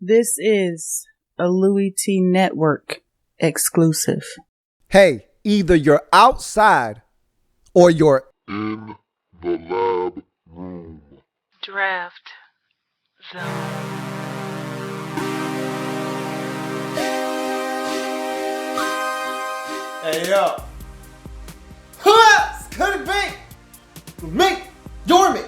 This is a Louie T Network exclusive. Hey, either you're outside or you're in the lab room. Draft Zone. Hey, yo. Could it be? With me, your me,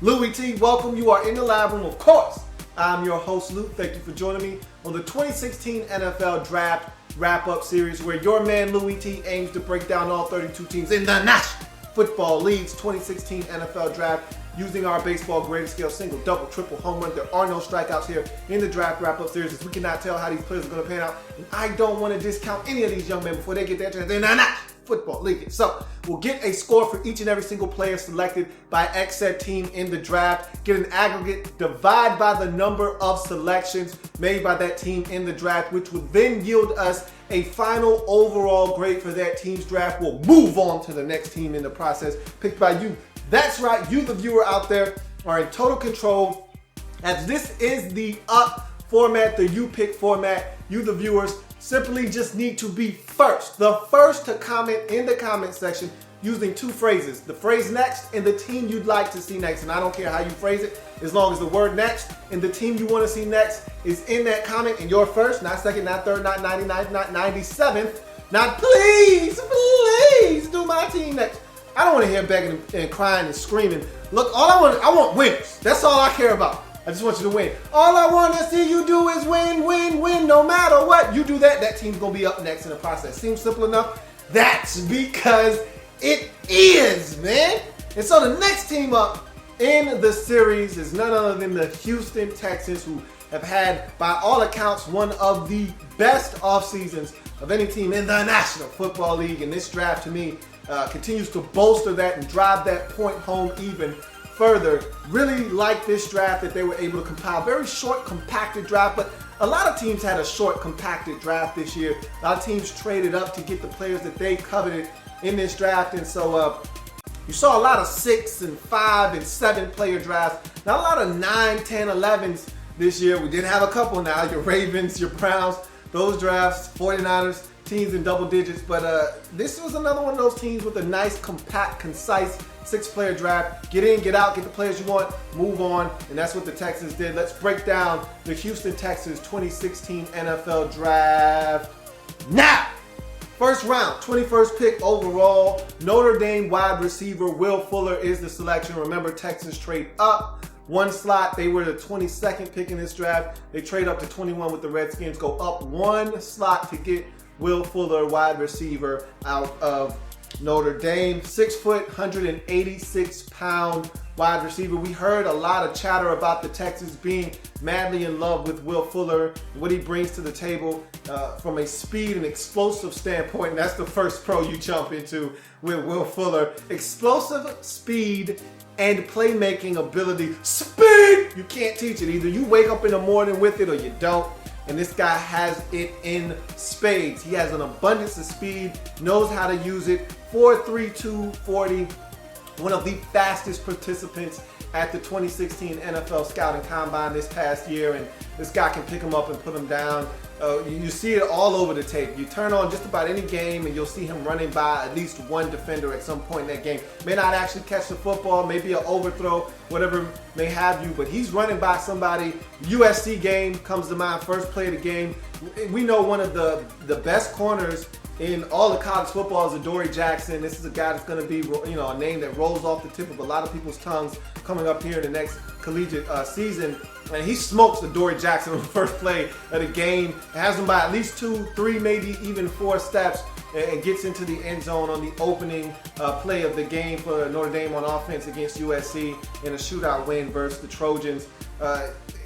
Louie T. Welcome. You are in the lab room, of course. I'm your host, Luke. Thank you for joining me on the 2016 NFL Draft Wrap-Up Series, where your man, Louie T, aims to break down all 32 teams in the National Football League's 2016 NFL Draft using our baseball grading scale, single, double, triple, home run. There are no strikeouts here in the Draft Wrap-Up Series, as we cannot tell how these players are going to pan out. And I don't want to discount any of these young men before they get their chance in the National Football League. So we'll get a score for each and every single player selected by X said team in the draft, get an aggregate, divide by the number of selections made by that team in the draft, which would then yield us a final overall grade for that team's draft. We'll move on to the next team in the process, picked by you. That's right, you the viewer out there are in total control, as this is the up format, the you pick format. You the viewers simply just need to be the first to comment in the comment section using two phrases: the phrase next and the team you'd like to see next. And I don't care how you phrase it, as long as the word next and the team you want to see next is in that comment, and you're first, not second, not third, not 99th, not 97th, not please do my team next. I don't want to hear begging and crying and screaming. Look, I want winners. That's all I care about. I just want you to win. All I want to see you do is win, no matter what. You do that, that team's going to be up next in the process. Seems simple enough? That's because it is, man. And so the next team up in the series is none other than the Houston Texans, who have had, by all accounts, one of the best off seasons of any team in the National Football League. And this draft, to me, continues to bolster that and drive that point home even further. Really like this draft that they were able to compile. Very short, compacted draft, but a lot of teams had a short, compacted draft this year. A lot of teams traded up to get the players that they coveted in this draft, and so you saw a lot of 6 and 5 and 7 player drafts. Not a lot of 9, 10, 11s this year. We did have a couple now. Your Ravens, your Browns, those drafts, 49ers, teams in double digits. But this was another one of those teams with a nice, compact, concise 6-player draft. Get in, get out, get the players you want, move on. And that's what the Texans did. Let's break down the Houston Texans 2016 NFL Draft now. First round, 21st pick overall, Notre Dame wide receiver Will Fuller is the selection. Remember, Texans trade up one slot. They were the 22nd pick in this draft. They trade up to 21 with the Redskins, go up one slot to get Will Fuller, wide receiver out of Notre Dame. 6 foot, 186 pound wide receiver. We heard a lot of chatter about the Texans being madly in love with Will Fuller, what he brings to the table from a speed and explosive standpoint. And that's the first pro you jump into with Will Fuller. Explosive speed and playmaking ability. Speed! You can't teach it. Either you wake up in the morning with it or you don't. And this guy has it in spades. He has an abundance of speed, knows how to use it. 4.32 40, one of the fastest participants at the 2016 NFL Scouting Combine this past year. And this guy can pick him up and put him down. You see it all over the tape. You turn on just about any game and you'll see him running by at least one defender at some point in that game. May not actually catch the football, maybe an overthrow, whatever may have you, but he's running by somebody. USC game comes to mind, first play of the game. We know one of the best corners in all of college football is Adoree Jackson. This is a guy that's going to be, a name that rolls off the tip of a lot of people's tongues coming up here in the next collegiate season. And he smokes Adoree Jackson on the first play of the game. Has him by at least 2, 3, maybe even 4 steps, and gets into the end zone on the opening play of the game for Notre Dame on offense against USC in a shootout win versus the Trojans.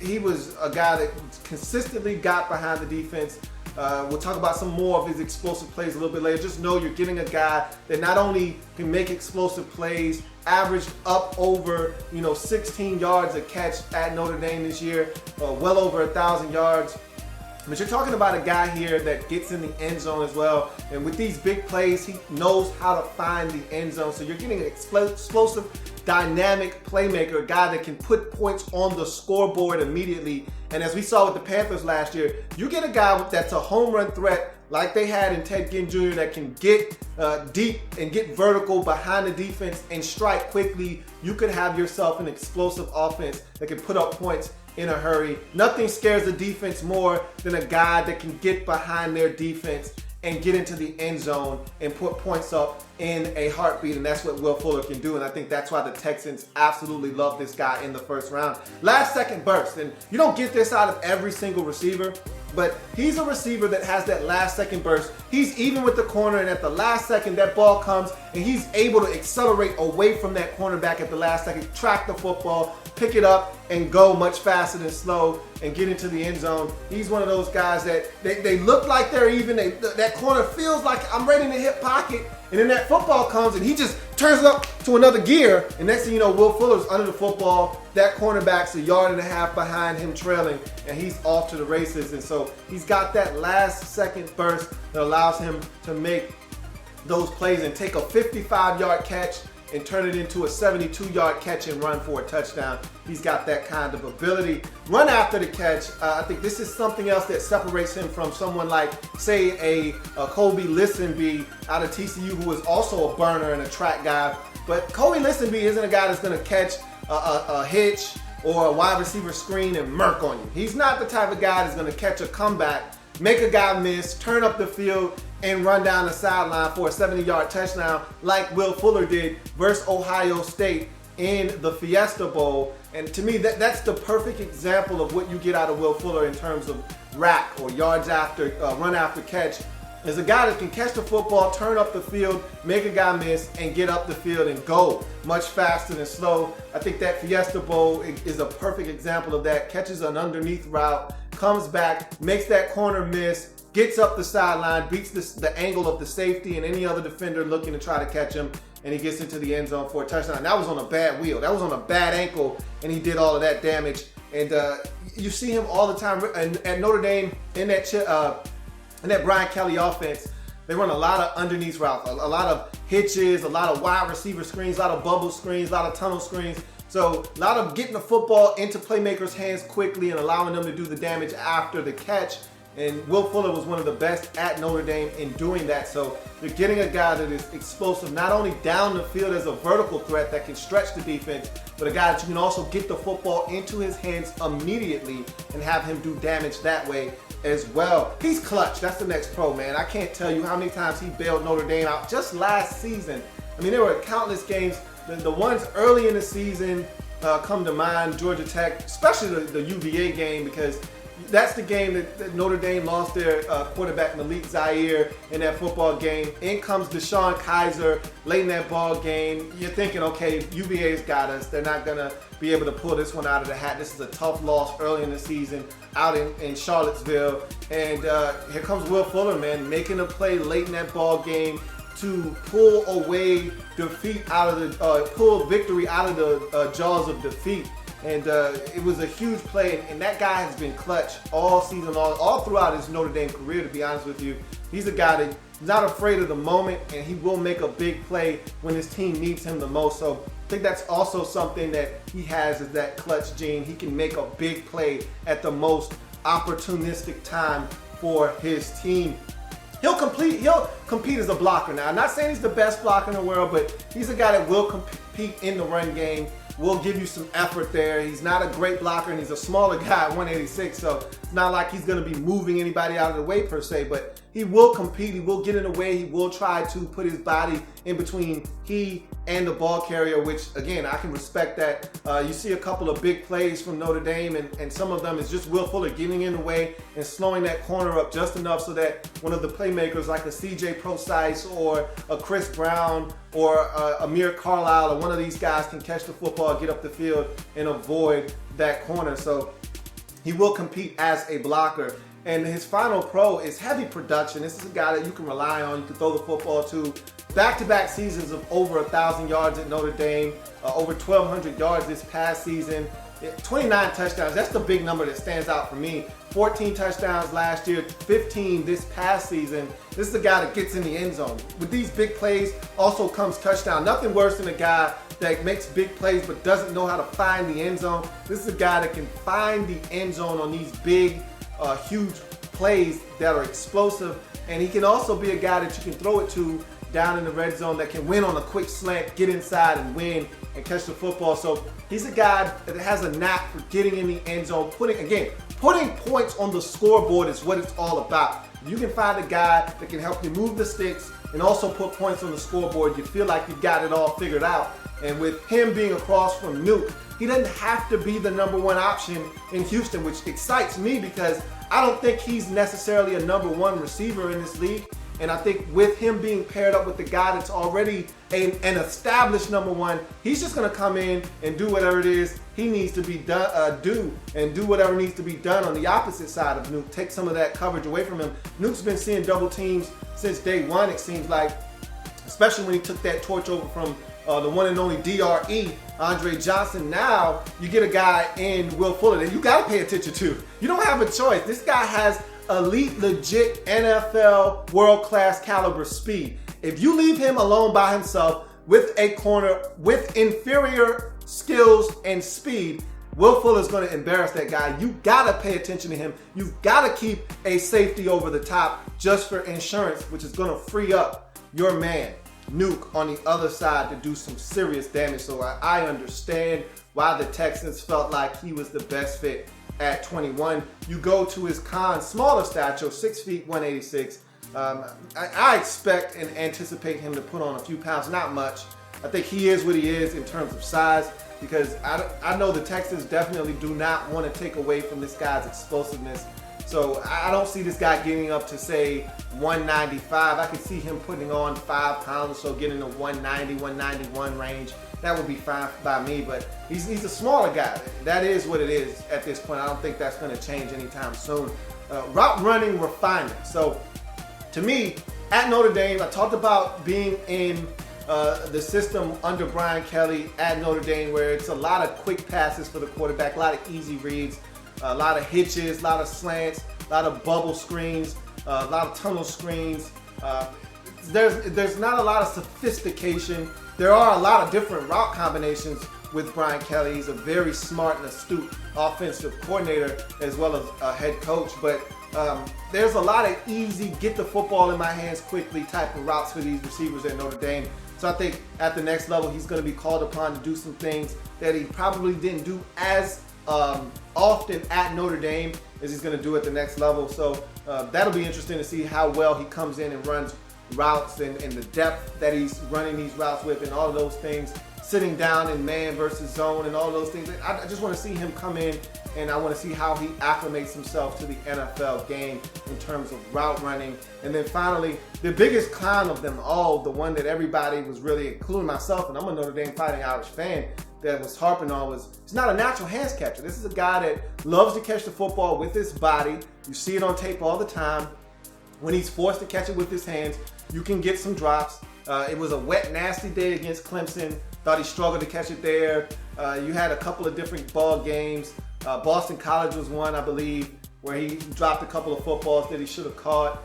He was a guy that consistently got behind the defense. We'll talk about some more of his explosive plays a little bit later. Just know you're getting a guy that not only can make explosive plays, averaged up over 16 yards a catch at Notre Dame this year, well over 1,000 yards. But you're talking about a guy here that gets in the end zone as well. And with these big plays, he knows how to find the end zone. So you're getting an explosive, dynamic playmaker, a guy that can put points on the scoreboard immediately And as we saw with the Panthers last year, you get a guy that's a home run threat like they had in Ted Ginn Jr. that can get deep and get vertical behind the defense and strike quickly. You could have yourself an explosive offense that can put up points in a hurry. Nothing scares the defense more than a guy that can get behind their defense and get into the end zone and put points up in a heartbeat, and that's what Will Fuller can do, and I think that's why the Texans absolutely love this guy in the first round. Last second burst, and you don't get this out of every single receiver, but he's a receiver that has that last second burst. He's even with the corner, and at the last second that ball comes and he's able to accelerate away from that cornerback at the last second, track the football, pick it up and go much faster than slow and get into the end zone. He's one of those guys that they look like they're even. That corner feels like I'm ready to hit pocket, and then that football comes and he just turns it up to another gear, and next thing you know, Will Fuller's under the football. That cornerback's 1.5 yards behind him trailing, and he's off to the races. And so he's got that last second burst that allows him to make those plays and take a 55-yard catch and turn it into a 72-yard catch and run for a touchdown. He's got that kind of ability. Run after the catch, I think this is something else that separates him from someone like, say, a Kobe Listenby out of TCU, who is also a burner and a track guy. But Kobe Listenby isn't a guy that's going to catch a hitch or a wide receiver screen and murk on you. He's not the type of guy that's going to catch a comeback, make a guy miss, turn up the field, and run down the sideline for a 70-yard touchdown like Will Fuller did versus Ohio State in the Fiesta Bowl. And to me, that's the perfect example of what you get out of Will Fuller in terms of rack or yards after, run after catch. Is a guy that can catch the football, turn up the field, make a guy miss, and get up the field and go much faster than slow. I think that Fiesta Bowl is a perfect example of that. Catches an underneath route, comes back, makes that corner miss, gets up the sideline, beats the angle of the safety and any other defender looking to try to catch him, and he gets into the end zone for a touchdown. That was on a bad wheel. That was on a bad ankle, and he did all of that damage. And you see him all the time at Notre Dame in that Brian Kelly offense. They run a lot of underneath routes, a lot of hitches, a lot of wide receiver screens, a lot of bubble screens, a lot of tunnel screens. So a lot of getting the football into playmakers' hands quickly and allowing them to do the damage after the catch. And Will Fuller was one of the best at Notre Dame in doing that. So you're getting a guy that is explosive, not only down the field as a vertical threat that can stretch the defense, but a guy that you can also get the football into his hands immediately and have him do damage that way as well. He's clutch. That's the next pro, man. I can't tell you how many times he bailed Notre Dame out just last season. I mean, there were countless games. The ones early in the season come to mind, Georgia Tech, especially the UVA game, because that's the game that Notre Dame lost their quarterback Malik Zaire in that football game. In comes Deshaun Kaiser late in that ball game. You're thinking, okay, UVA's got us. They're not going to be able to pull this one out of the hat. This is a tough loss early in the season out in Charlottesville. And here comes Will Fuller, man, making a play late in that ball game to pull away defeat out of the pull victory out of the jaws of defeat. And it was a huge play, and that guy has been clutch all season long, all throughout his Notre Dame career, to be honest with you. He's a guy that's not afraid of the moment, and he will make a big play when his team needs him the most. So I think that's also something that he has, is that clutch gene. He can make a big play at the most opportunistic time for his team. He'll compete as a blocker now. I'm not saying he's the best blocker in the world, but he's a guy that will compete in the run game, will give you some effort there. He's not a great blocker, and he's a smaller guy at 186, so it's not like he's going to be moving anybody out of the way per se, but he will compete. He will get in the way. He will try to put his body in between he and the ball carrier, which, again, I can respect that. You see a couple of big plays from Notre Dame, and some of them is just Will Fuller getting in the way and slowing that corner up just enough so that one of the playmakers like a CJ Procise or a Chris Brown or Amir Carlisle or one of these guys can catch the football, get up the field, and avoid that corner. So he will compete as a blocker. And his final pro is heavy production. This is a guy that you can rely on, you can throw the football to. Back-to-back seasons of over 1,000 yards at Notre Dame, over 1,200 yards this past season, 29 touchdowns. That's the big number that stands out for me. 14 touchdowns last year, 15 this past season. This is a guy that gets in the end zone. With these big plays also comes touchdown. Nothing worse than a guy that makes big plays but doesn't know how to find the end zone. This is a guy that can find the end zone on these big, huge plays that are explosive. And he can also be a guy that you can throw it to down in the red zone that can win on a quick slant, get inside and win and catch the football. So he's a guy that has a knack for getting in the end zone, putting points on the scoreboard is what it's all about. You can find a guy that can help you move the sticks and also put points on the scoreboard. You feel like you've got it all figured out. And with him being across from Nuke, he doesn't have to be the number one option in Houston, which excites me because I don't think he's necessarily a number one receiver in this league. And I think with him being paired up with the guy that's already an established number one, he's just going to come in and do whatever it is he needs to be done, do whatever needs to be done on the opposite side of Nuke. Take some of that coverage away from him. Nuke's been seeing double teams since day one, it seems like, especially when he took that torch over from the one and only DRE, Andre Johnson. Now you get a guy in Will Fuller that you got to pay attention to. You don't have a choice. This guy has elite, legit NFL world-class caliber speed. If you leave him alone by himself with a corner with inferior skills and speed, Will Fuller's going to embarrass that guy. You got to pay attention to him. You've got to keep a safety over the top just for insurance, which is going to free up your man, Nuke, on the other side to do some serious damage. So I understand why the Texans felt like he was the best fit at 21. You go to his smaller stature, 6 feet, 186. I expect and anticipate him to put on a few pounds, not much. I think he is what he is in terms of size because I know the Texans definitely do not want to take away from this guy's explosiveness. So I don't see this guy getting up to, say, 195. I could see him putting on 5 pounds or so, getting to 190, 191 range. That would be fine by me, but he's a smaller guy. That is what it is at this point. I don't think that's going to change anytime soon. Route running refinement. So to me, at Notre Dame, I talked about being in the system under Brian Kelly at Notre Dame where it's a lot of quick passes for the quarterback, a lot of easy reads, a lot of hitches, a lot of slants, a lot of bubble screens, a lot of tunnel screens. There's not a lot of sophistication. There are a lot of different route combinations with Brian Kelly. He's a very smart and astute offensive coordinator as well as a head coach. But there's a lot of easy, get the football in my hands quickly type of routes for these receivers at Notre Dame. So I think at the next level, he's going to be called upon to do some things that he probably didn't do as often at Notre Dame as he's going to do at the next level. So that'll be interesting to see how well he comes in and runs routes and the depth that he's running these routes with and all of those things, sitting down in man versus zone and all those things. I just want to see him come in and I want to see how he acclimates himself to the NFL game in terms of route running. And then finally, the biggest con of them all, the one that everybody was really, including myself, and I'm a Notre Dame Fighting Irish fan, that was harping on was he's not a natural hands catcher. This is a guy that loves to catch the football with his body. You see it on tape all the time. When he's forced to catch it with his hands, you can get some drops. It was a wet, nasty day against Clemson. Thought he struggled to catch it there. You had a couple of different ball games. Boston College was one, I believe, where he dropped a couple of footballs that he should have caught.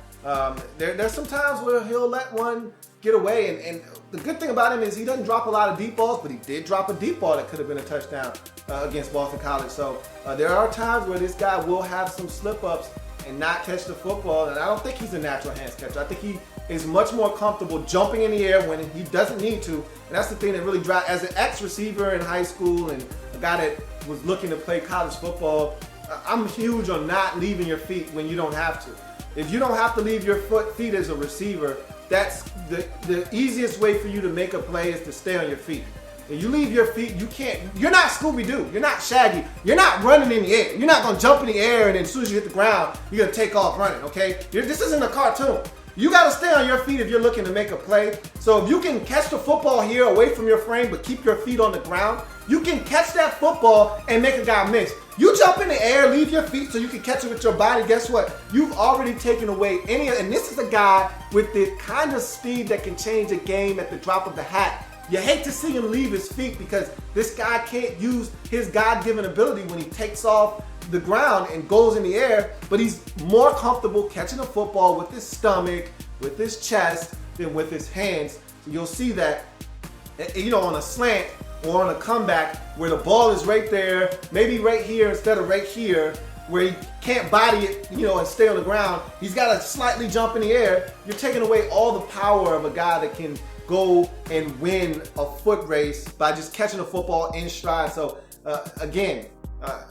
There's some times where he'll let one get away. And the good thing about him is he doesn't drop a lot of deep balls, but he did drop a deep ball that could have been a touchdown against Boston College. So there are times where this guy will have some slip-ups and not catch the football. And I don't think he's a natural hands catcher. I think he is much more comfortable jumping in the air when he doesn't need to. And that's the thing that really drives, as an ex-receiver in high school and a guy that was looking to play college football, I'm huge on not leaving your feet when you don't have to. If you don't have to leave your feet as a receiver, that's the easiest way for you to make a play is to stay on your feet. If you leave your feet, you're not Scooby-Doo, you're not Shaggy, you're not running in the air. You're not gonna jump in the air and then as soon as you hit the ground, you're gonna take off running, okay? This isn't a cartoon. You gotta stay on your feet if you're looking to make a play. So if you can catch the football here away from your frame but keep your feet on the ground, you can catch that football and make a guy miss. You jump in the air, leave your feet so you can catch it with your body. Guess what? You've already taken away and this is a guy with the kind of speed that can change a game at the drop of the hat. You hate to see him leave his feet because this guy can't use his God-given ability when he takes off the ground and goes in the air, but he's more comfortable catching a football with his stomach, with his chest, than with his hands. So you'll see that, on a slant, or on a comeback where the ball is right there, maybe right here instead of right here, where he can't body it, and stay on the ground. He's got to slightly jump in the air. You're taking away all the power of a guy that can go and win a foot race by just catching the football in stride. So again,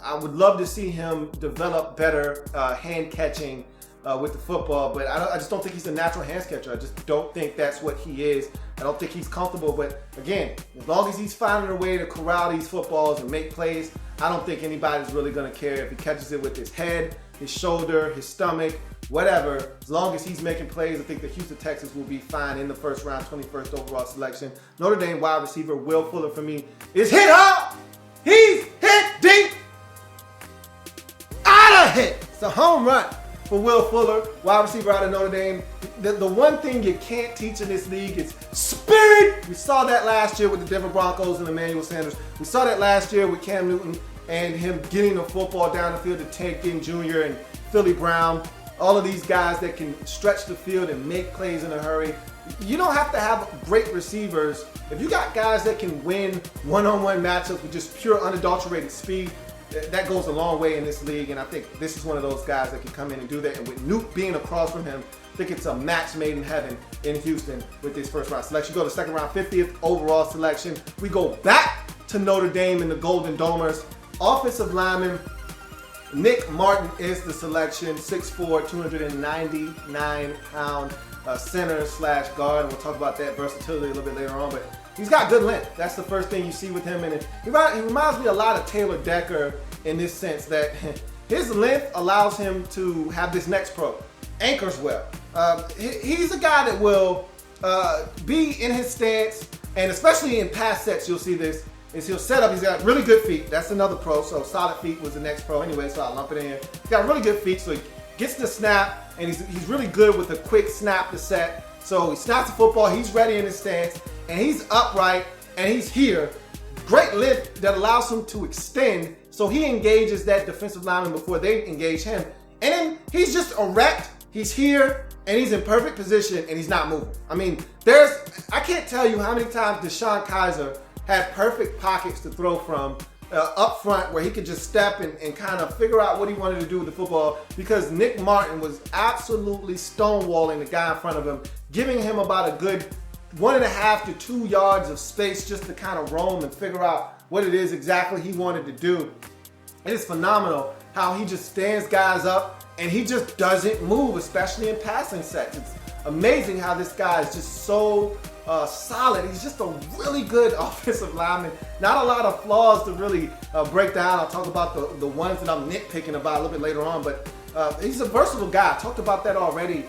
I would love to see him develop better hand catching with the football, but I just don't think he's a natural hands catcher. I just don't think that's what he is. I don't think he's comfortable, but again, as long as he's finding a way to corral these footballs and make plays, I don't think anybody's really going to care if he catches it with his head, his shoulder, his stomach, whatever. As long as he's making plays, I think the Houston Texans will be fine in the first round, 21st overall selection. Notre Dame wide receiver Will Fuller for me is hit hard. He's hit deep. Out of hit. It's a home run for Will Fuller, wide receiver out of Notre Dame. The one thing you can't teach in this league is speed. We saw that last year with the Denver Broncos and Emmanuel Sanders. We saw that last year with Cam Newton and him getting the football down the field to Tank Ginn Jr. and Philly Brown. All of these guys that can stretch the field and make plays in a hurry. You don't have to have great receivers. If you got guys that can win one-on-one matchups with just pure unadulterated speed, that goes a long way in this league, and I think this is one of those guys that can come in and do that. And with Nuke being across from him, I think it's a match made in heaven in Houston with this first round selection. Go to second round, 50th overall selection. We go back to Notre Dame in the Golden Domers. Offensive lineman Nick Martin is the selection, 6'4", 299-pound center / guard. And we'll talk about that versatility a little bit later on, but he's got good length. That's the first thing you see with him. And he reminds me a lot of Taylor Decker in this sense that his length allows him to have this next pro. Anchors well. He's a guy that will be in his stance, and especially in pass sets, you'll see this, is he'll set up. He's got really good feet. That's another pro, so solid feet was the next pro anyway, so I'll lump it in. He's got really good feet, so he gets the snap, and he's really good with a quick snap to set. So he snaps the football, he's ready in his stance, and he's upright, and he's here. Great lift that allows him to extend, so he engages that defensive lineman before they engage him. And then he's just erect, he's here, and he's in perfect position, and he's not moving. I mean, I can't tell you how many times Deshaun Kaiser had perfect pockets to throw from up front where he could just step and kind of figure out what he wanted to do with the football, because Nick Martin was absolutely stonewalling the guy in front of him, giving him about a good 1.5 to 2 yards of space just to kind of roam and figure out what it is exactly he wanted to do. It is phenomenal how he just stands guys up and he just doesn't move, especially in passing sets. It's amazing how this guy is just so solid. He's just a really good offensive lineman. Not a lot of flaws to really break down. I'll talk about the ones that I'm nitpicking about a little bit later on, but he's a versatile guy. I talked about that already.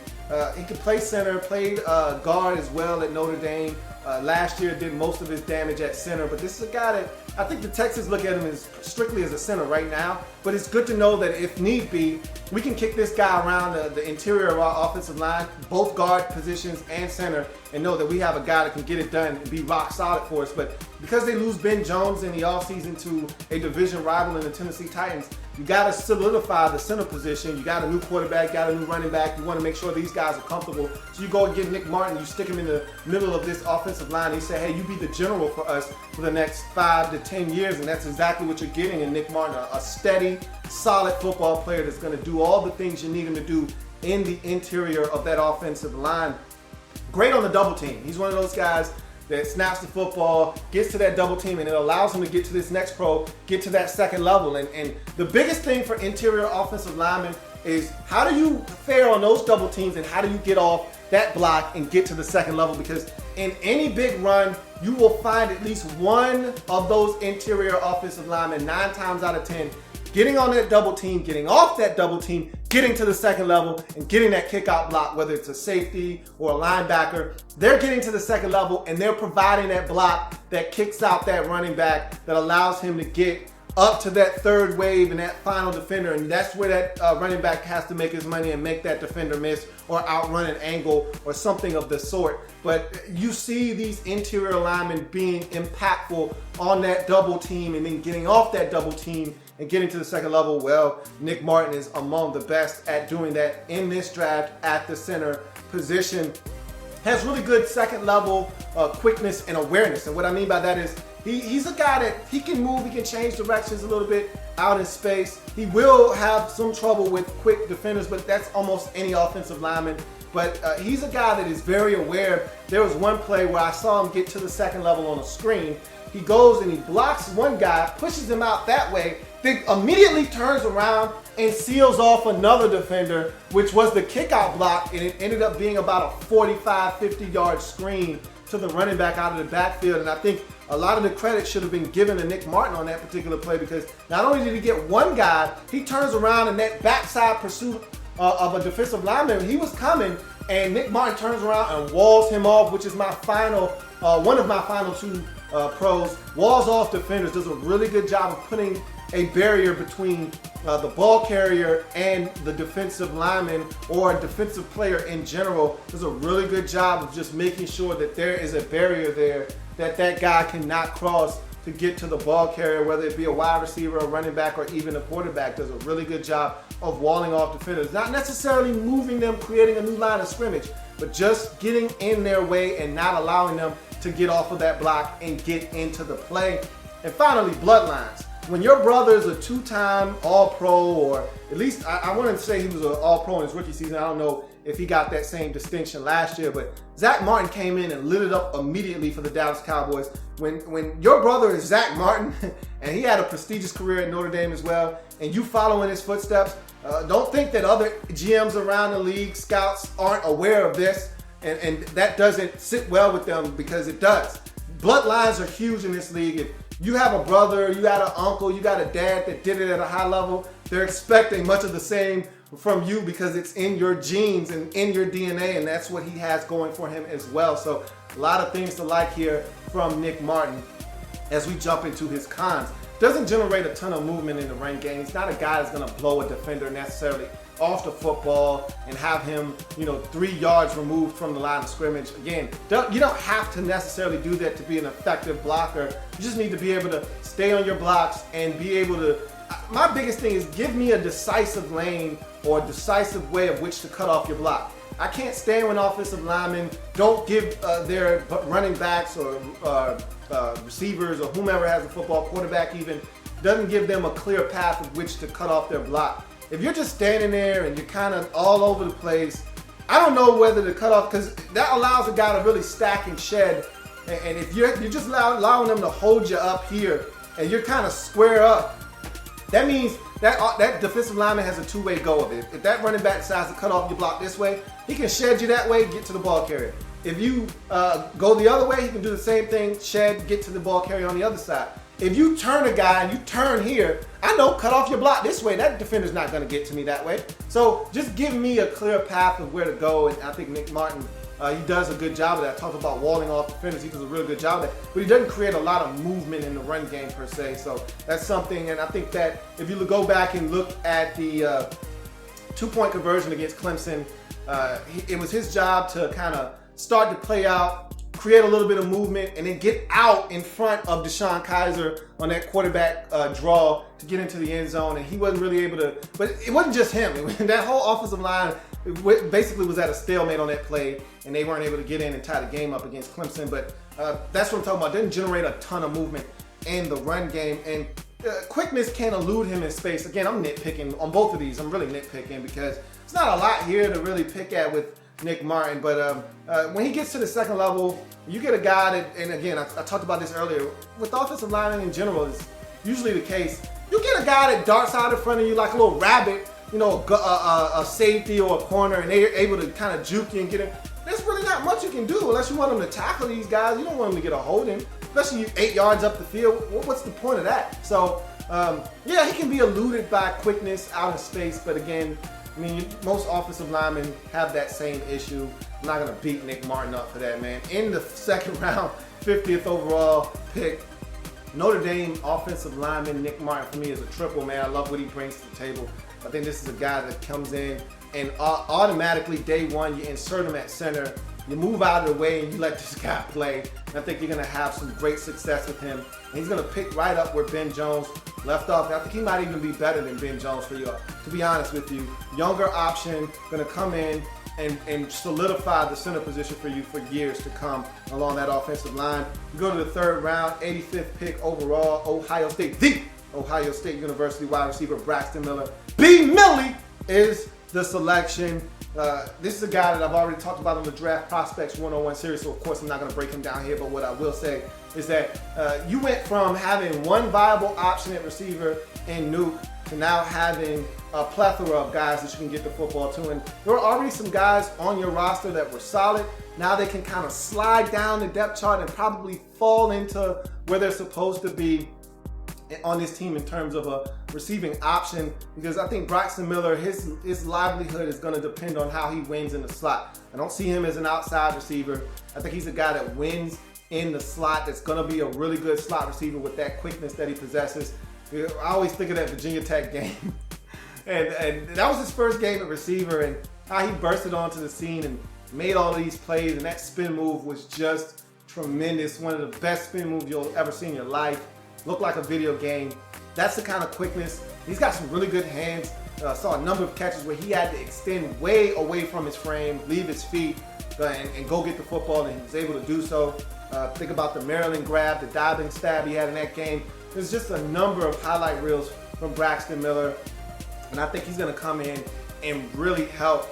He could play center, played guard as well at Notre Dame. Last year did most of his damage at center, but this is a guy that I think the Texans look at him as strictly as a center right now, but it's good to know that if need be, we can kick this guy around the interior of our offensive line, both guard positions and center, and know that we have a guy that can get it done and be rock solid for us. But because they lose Ben Jones in the offseason to a division rival in the Tennessee Titans, you got to solidify the center position. You got a new quarterback, got a new running back. You want to make sure these guys are comfortable. So you go and get Nick Martin, you stick him in the middle of this offensive line, and you say, hey, you be the general for us for the next 5 to 10 years. And that's exactly what you're getting in Nick Martin, a steady, solid football player that's going to do all the things you need him to do in the interior of that offensive line. Great on the double team. He's one of those guys that snaps the football, gets to that double team, and it allows him to get to this next pro, get to that second level. And the biggest thing for interior offensive linemen is how do you fare on those double teams and how do you get off that block and get to the second level? Because in any big run, you will find at least one of those interior offensive linemen 9 times out of 10 getting on that double team, getting off that double team, getting to the second level, and getting that kick out block, whether it's a safety or a linebacker. They're getting to the second level and they're providing that block that kicks out that running back that allows him to get up to that third wave and that final defender. And that's where that running back has to make his money and make that defender miss or outrun an angle or something of the sort. But you see these interior linemen being impactful on that double team and then getting off that double team and getting to the second level. Well, Nick Martin is among the best at doing that in this draft at the center position. Has really good second level quickness and awareness. And what I mean by that is He's a guy that he can move, he can change directions a little bit out in space. He will have some trouble with quick defenders, but that's almost any offensive lineman. But he's a guy that is very aware. There was one play where I saw him get to the second level on a screen. He goes and he blocks one guy, pushes him out that way, then immediately turns around and seals off another defender, which was the kickout block, and it ended up being about a 45, 50-yard screen to the running back out of the backfield. And I think a lot of the credit should have been given to Nick Martin on that particular play, because not only did he get one guy, he turns around and that backside pursuit of a defensive lineman, he was coming, and Nick Martin turns around and walls him off, which is my final, one of my final two pros. Walls off defenders, does a really good job of putting a barrier between the ball carrier and the defensive lineman or a defensive player in general. Does a really good job of just making sure that there is a barrier there that guy cannot cross to get to the ball carrier, whether it be a wide receiver, a running back, or even a quarterback. Does a really good job of walling off defenders. Not necessarily moving them, creating a new line of scrimmage, but just getting in their way and not allowing them to get off of that block and get into the play. And finally, bloodlines. When your brother is a two-time All-Pro, or at least I want to say he was an All-Pro in his rookie season. I don't know if he got that same distinction last year, but Zach Martin came in and lit it up immediately for the Dallas Cowboys. When your brother is Zach Martin, and he had a prestigious career at Notre Dame as well, and you follow in his footsteps, don't think that other GMs around the league, scouts, aren't aware of this, and that doesn't sit well with them, because it does. Bloodlines are huge in this league. If you have a brother, you got an uncle, you got a dad that did it at a high level, they're expecting much of the same from you, because it's in your genes and in your DNA, and that's what he has going for him as well. So a lot of things to like here from Nick Martin as we jump into his cons. Doesn't generate a ton of movement in the run game. He's not a guy that's going to blow a defender necessarily off the football and have him, 3 yards removed from the line of scrimmage. Again, you don't have to necessarily do that to be an effective blocker. You just need to be able to stay on your blocks and be able to. My biggest thing is give me a decisive lane or a decisive way of which to cut off your block. I can't stand when offensive linemen don't give their running backs or receivers or whomever has a football, quarterback even, doesn't give them a clear path of which to cut off their block. If you're just standing there and you're kind of all over the place, I don't know whether to cut off, because that allows a guy to really stack and shed. And if you're just allowing them to hold you up here and you're kind of square up, that means that defensive lineman has a two-way go of it. If that running back decides to cut off your block this way, he can shed you that way, get to the ball carrier. If you go the other way, he can do the same thing, shed, get to the ball carrier on the other side. If you turn a guy and you turn here, I know, cut off your block this way, that defender's not going to get to me that way. So just give me a clear path of where to go, and I think Nick Martin, he does a good job of that. I talked about walling off defenders, he does a really good job of that, but he doesn't create a lot of movement in the run game per se. So that's something, and I think that if you go back and look at the 2-point conversion against Clemson, it was his job to kind of start to play out, create a little bit of movement, and then get out in front of Deshaun Kaiser on that quarterback draw to get into the end zone. And he wasn't really able to, but it wasn't just him. That whole offensive line basically was at a stalemate on that play, and they weren't able to get in and tie the game up against Clemson. But that's what I'm talking about. Didn't generate a ton of movement in the run game, and quickness can elude him in space. Again, I'm nitpicking on both of these. I'm really nitpicking because it's not a lot here to really pick at with Nick Martin, but when he gets to the second level, you get a guy that, and again, I talked about this earlier, with offensive linemen in general, it's usually the case. You get a guy that darts out in front of you like a little rabbit, a safety or a corner, and they're able to kind of juke you and get him. There's really not much you can do unless you want them to tackle these guys. You don't want them to get a holding, especially 8 yards up the field. What's the point of that? So, yeah, he can be eluded by quickness out in space, but again, most offensive linemen have that same issue. I'm not going to beat Nick Martin up for that, man. In the second round, 50th overall pick, Notre Dame offensive lineman Nick Martin for me is a triple, man. I love what he brings to the table. I think this is a guy that comes in and automatically day one, you insert him at center. You move out of the way and you let this guy play. And I think you're going to have some great success with him. And he's going to pick right up where Ben Jones left off. And I think he might even be better than Ben Jones for you, to be honest with you. Younger option, going to come in, and solidify the center position for you for years to come along that offensive line. You go to the third round, 85th pick overall, the Ohio State University wide receiver Braxton Miller. B. Millie is the selection. This is a guy that I've already talked about on the Draft Prospects 101 series, so of course I'm not going to break him down here, but what I will say is that you went from having one viable option at receiver in Nuke to now having a plethora of guys that you can get the football to. And there were already some guys on your roster that were solid. Now they can kind of slide down the depth chart and probably fall into where they're supposed to be on this team in terms of a receiving option, because I think Braxton Miller, his livelihood is going to depend on how he wins in the slot. I don't see him as an outside receiver. I think he's a guy that wins in the slot, that's going to be a really good slot receiver with that quickness that he possesses. I always think of that Virginia Tech game. and that was his first game at receiver, and how he bursted onto the scene and made all these plays, and that spin move was just tremendous. One of the best spin moves you'll ever see in your life. Looked like a video game. That's the kind of quickness. He's got some really good hands. Saw a number of catches where he had to extend way away from his frame, leave his feet, and go get the football, and he was able to do so. Think about the Maryland grab, the diving stab he had in that game. There's just a number of highlight reels from Braxton Miller, and I think he's going to come in and really help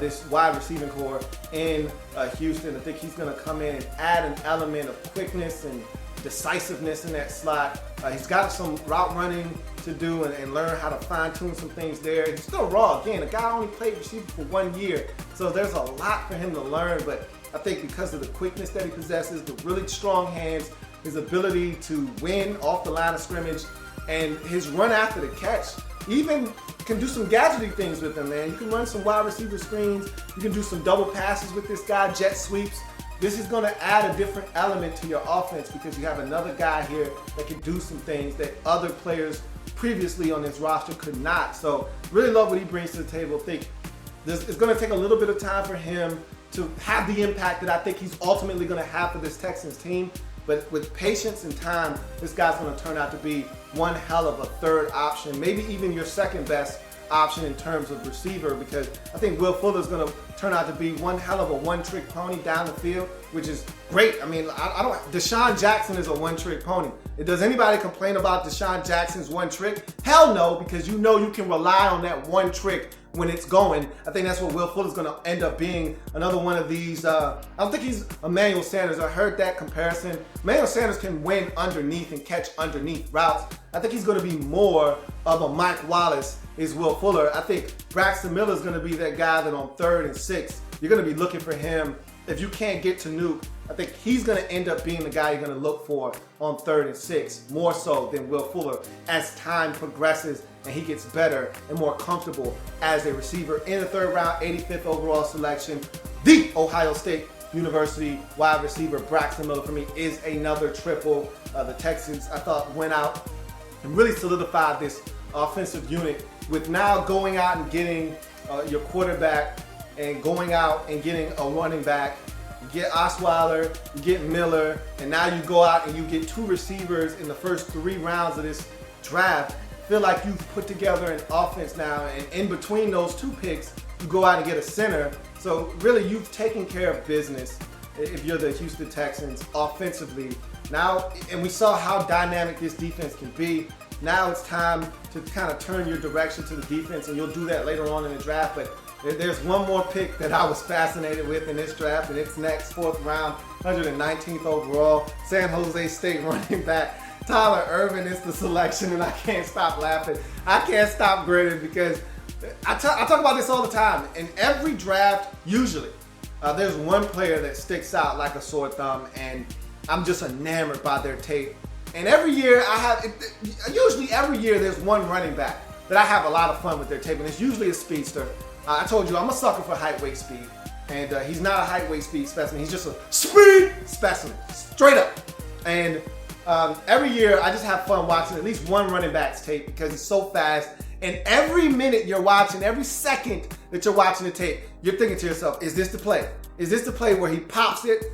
this wide receiving core in Houston. I think he's going to come in and add an element of quickness and decisiveness in that slot. He's got some route running to do and learn how to fine-tune some things there. He's still raw. Again, the guy only played receiver for 1 year, so there's a lot for him to learn, but I think because of the quickness that he possesses, the really strong hands, his ability to win off the line of scrimmage, and his run after the catch, even can do some gadgety things with him, man. You can run some wide receiver screens. You can do some double passes with this guy, jet sweeps. This is going to add a different element to your offense because you have another guy here that can do some things that other players previously on this roster could not. So really love what he brings to the table. Think this is going to take a little bit of time for him to have the impact that I think he's ultimately going to have for this Texans team. But with patience and time, this guy's going to turn out to be one hell of a third option, maybe even your second best option in terms of receiver, because I think Will Fuller's going to turn out to be one hell of a one-trick pony down the field, which is great. I mean, Deshaun Jackson is a one-trick pony. Does anybody complain about Deshaun Jackson's one trick? Hell no, because you know you can rely on that one trick when it's going. I think that's what Will Fuller's going to end up being, another one of these. I don't think he's Emmanuel Sanders. I heard that comparison. Emmanuel Sanders can win underneath and catch underneath routes. I think he's going to be more of a Mike Wallace is Will Fuller. I think Braxton Miller is going to be that guy that on 3rd and 6, you're going to be looking for him. If you can't get to Nuke, I think he's going to end up being the guy you're going to look for on 3rd and 6, more so than Will Fuller as time progresses and he gets better and more comfortable as a receiver. In the 3rd round, 85th overall selection, the Ohio State University wide receiver Braxton Miller for me is another triple. The Texans, I thought, went out and really solidified this offensive unit with now going out and getting your quarterback and going out and getting a running back. You get Osweiler, you get Miller, and now you go out and you get 2 receivers in the first 3 rounds of this draft. Feel like you've put together an offense now, and in between those 2 picks, you go out and get a center. So really, you've taken care of business if you're the Houston Texans offensively. Now, and we saw how dynamic this defense can be. Now it's time to kind of turn your direction to the defense, and you'll do that later on in the draft. But there's one more pick that I was fascinated with in this draft, and it's next, 4th round, 119th overall, San Jose State running back Tyler Irvin is the selection, and I can't stop laughing. I can't stop grinning because I talk about this all the time. In every draft, usually, there's one player that sticks out like a sore thumb, and I'm just enamored by their tape. And every year usually every year there's one running back that I have a lot of fun with their tape, and it's usually a speedster. I told you I'm a sucker for height, weight, speed, and he's not a height, weight, speed specimen. He's just a speed specimen, straight up. And every year I just have fun watching at least one running back's tape because he's so fast. And every minute you're watching, every second that you're watching the tape, you're thinking to yourself, is this the play? Is this the play where he pops it,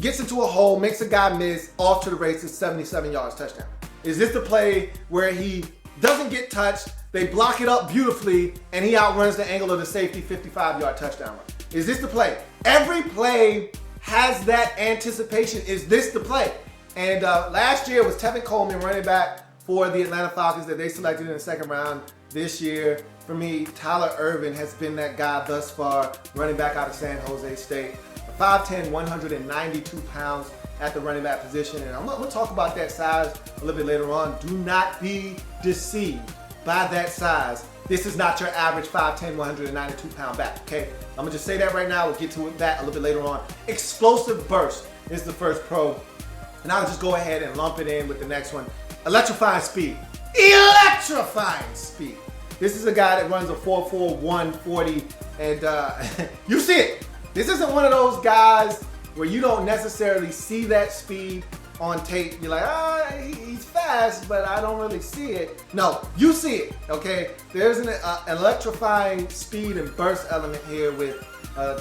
gets into a hole, makes a guy miss, off to the races, 77 yards, touchdown? Is this the play where he doesn't get touched, they block it up beautifully, and he outruns the angle of the safety, 55-yard touchdown run? Is this the play? Every play has that anticipation. Is this the play? And last year was Tevin Coleman, running back for the Atlanta Falcons that they selected in the second round. This year, for me, Tyler Ervin has been that guy thus far, running back out of San Jose State. 5'10", 192 pounds at the running back position. And I'm going to talk about that size a little bit later on. Do not be deceived by that size. This is not your average 5'10", 192 pound back, okay? I'm going to just say that right now. We'll get to that a little bit later on. Explosive burst is the first pro. And I'll just go ahead and lump it in with the next one. Electrifying speed. Electrifying speed. This is a guy that runs a 4.4 140, and you see it. This isn't one of those guys where you don't necessarily see that speed on tape. You're like, he's fast, but I don't really see it. No, you see it, okay? There's an electrifying speed and burst element here with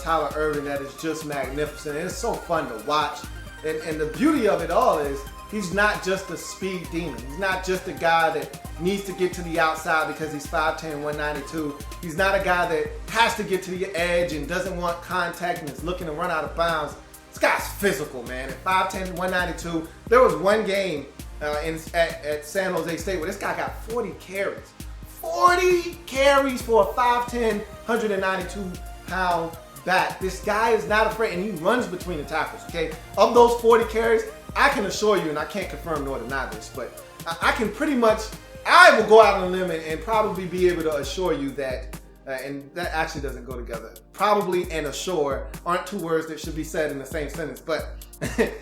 Tyler Ervin that is just magnificent. And it's so fun to watch. And the beauty of it all is he's not just a speed demon. He's not just a guy that needs to get to the outside because he's 5'10", 192. He's not a guy that has to get to the edge and doesn't want contact and is looking to run out of bounds. This guy's physical, man. At 5'10", 192, there was one game at San Jose State where this guy got 40 carries. 40 carries for a 5'10", 192 pound back. This guy is not afraid, and he runs between the tackles, okay? Of those 40 carries, I can assure you, and I can't confirm nor deny this, but I can pretty much, I will go out on a limb and probably be able to assure you that, and that actually doesn't go together. Probably and assure aren't two words that should be said in the same sentence, but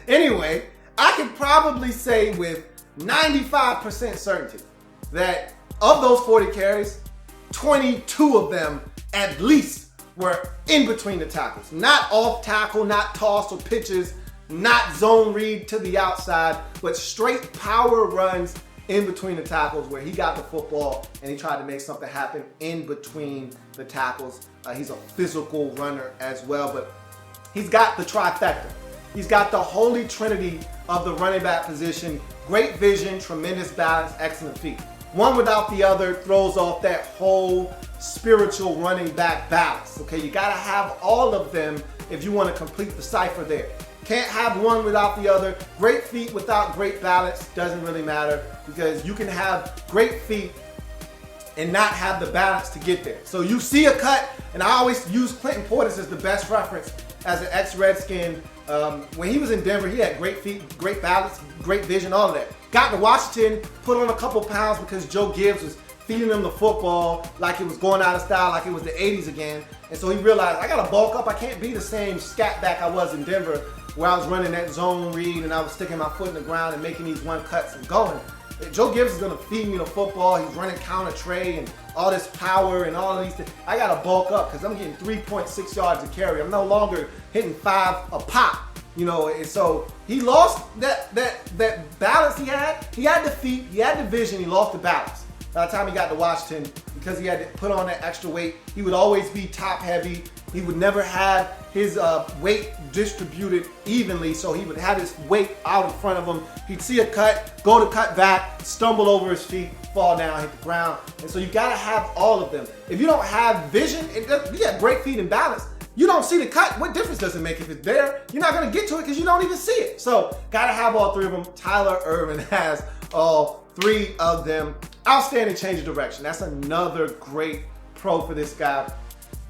anyway, I can probably say with 95% certainty that of those 40 carries, 22 of them at least were in between the tackles. Not off tackle, not toss or pitches, not zone read to the outside, but straight power runs in between the tackles where he got the football and he tried to make something happen in between the tackles. He's a physical runner as well, but he's got the trifecta. He's got the holy trinity of the running back position. Great vision, tremendous balance, excellent feet. One without the other throws off that whole spiritual running back balance. Okay, you gotta have all of them if you want to complete the cipher there. Can't have one without the other. Great feet without great balance doesn't really matter, because you can have great feet and not have the balance to get there. So you see a cut, and I always use Clinton Portis as the best reference as an ex-Redskin. When he was in Denver, he had great feet, great balance, great vision, all of that. Got to Washington, put on a couple pounds because Joe Gibbs was feeding him the football like it was going out of style, like it was the 80s again. And so he realized, I got to bulk up. I can't be the same scat back I was in Denver, where I was running that zone read and I was sticking my foot in the ground and making these one cuts and going. Joe Gibbs is going to feed me the football. He's running counter tray and all this power and all of these things. I got to bulk up because I'm getting 3.6 yards a carry. I'm no longer hitting 5 a pop. You know, and so he lost that balance he had. He had the feet, he had the vision, he lost the balance. By the time he got to Washington, because he had to put on that extra weight, he would always be top heavy. He would never have his weight distributed evenly, so he would have his weight out in front of him. He'd see a cut, go to cut back, stumble over his feet, fall down, hit the ground. And so you gotta have all of them. If you don't have vision, you got great feet and balance, you don't see the cut, what difference does it make if it's there? You're not gonna get to it because you don't even see it. So gotta have all three of them. Tyler Ervin has all three of them. Outstanding change of direction. That's another great pro for this guy.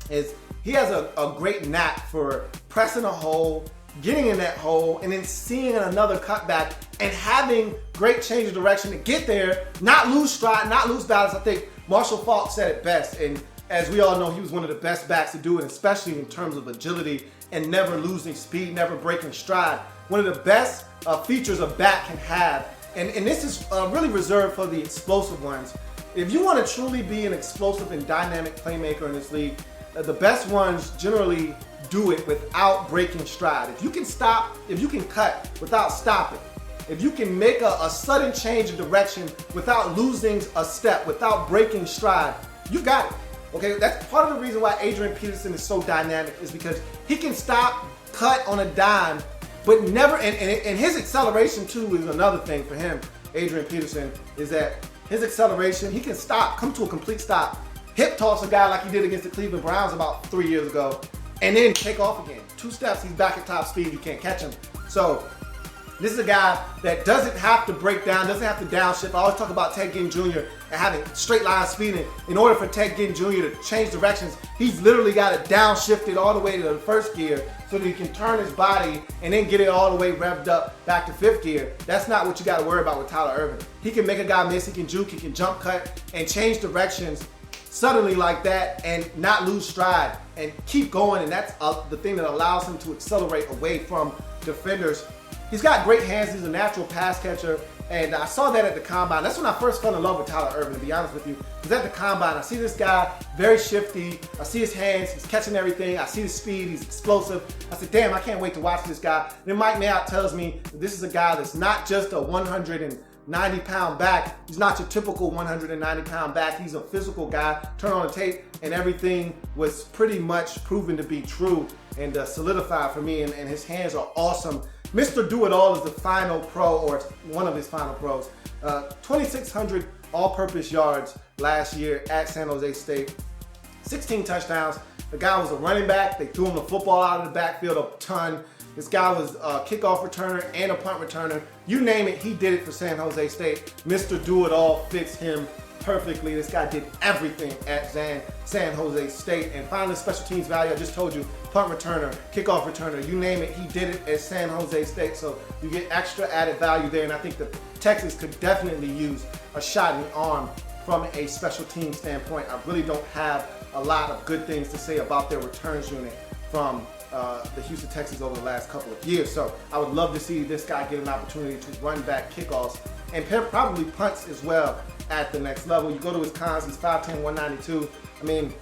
Is he has a great knack for pressing a hole, getting in that hole, and then seeing another cutback and having great change of direction to get there, not lose stride, not lose balance. I think Marshall Faulk said it best, and as we all know, he was one of the best backs to do it, especially in terms of agility and never losing speed, never breaking stride. One of the best features a back can have, and this is really reserved for the explosive ones. If you want to truly be an explosive and dynamic playmaker in this league, the best ones generally do it without breaking stride. If you can stop, if you can cut without stopping, if you can make a sudden change of direction without losing a step, without breaking stride, you got it. Okay, that's part of the reason why Adrian Peterson is so dynamic, is because he can stop, cut on a dime, but never, and his acceleration too is another thing for him, Adrian Peterson, is that his acceleration, he can stop, come to a complete stop, hip toss a guy like he did against the Cleveland Browns about 3 years ago, and then take off again. 2 steps, he's back at top speed. You can't catch him. So this is a guy that doesn't have to break down, doesn't have to downshift. I always talk about Ted Ginn Jr. and having straight line speeding. In order for Ted Ginn Jr. to change directions, he's literally got to downshift it all the way to the 1st gear so that he can turn his body and then get it all the way revved up back to 5th gear. That's not what you got to worry about with Tyler Ervin. He can make a guy miss, he can juke, he can jump cut, and change directions suddenly like that and not lose stride and keep going. And that's the thing that allows him to accelerate away from defenders. He's got great hands. He's a natural pass catcher. And I saw that at the combine. That's when I first fell in love with Tyler Ervin, to be honest with you. Because at the combine, I see this guy, very shifty. I see his hands. He's catching everything. I see the speed. He's explosive. I said, damn, I can't wait to watch this guy. Then Mike Mayock tells me that this is a guy that's not just a 190-pound back. He's not your typical 190-pound back. He's a physical guy. Turn on the tape, and everything was pretty much proven to be true and solidified for me. And his hands are awesome. Mr. Do-It-All is the final pro, or one of his final pros. 2,600 all-purpose yards last year at San Jose State. 16 touchdowns. The guy was a running back. They threw him the football out of the backfield a ton. This guy was a kickoff returner and a punt returner. You name it, he did it for San Jose State. Mr. Do-It-All fits him perfectly. This guy did everything at San Jose State. And finally, special teams value. I just told you, punt returner, kickoff returner, you name it, he did it at San Jose State. So you get extra added value there. And I think the Texans could definitely use a shot in the arm from a special team standpoint. I really don't have a lot of good things to say about their returns unit from the Houston Texans over the last couple of years. So I would love to see this guy get an opportunity to run back kickoffs and probably punts as well at the next level. You go to his cons, he's 5'10", 192. I mean,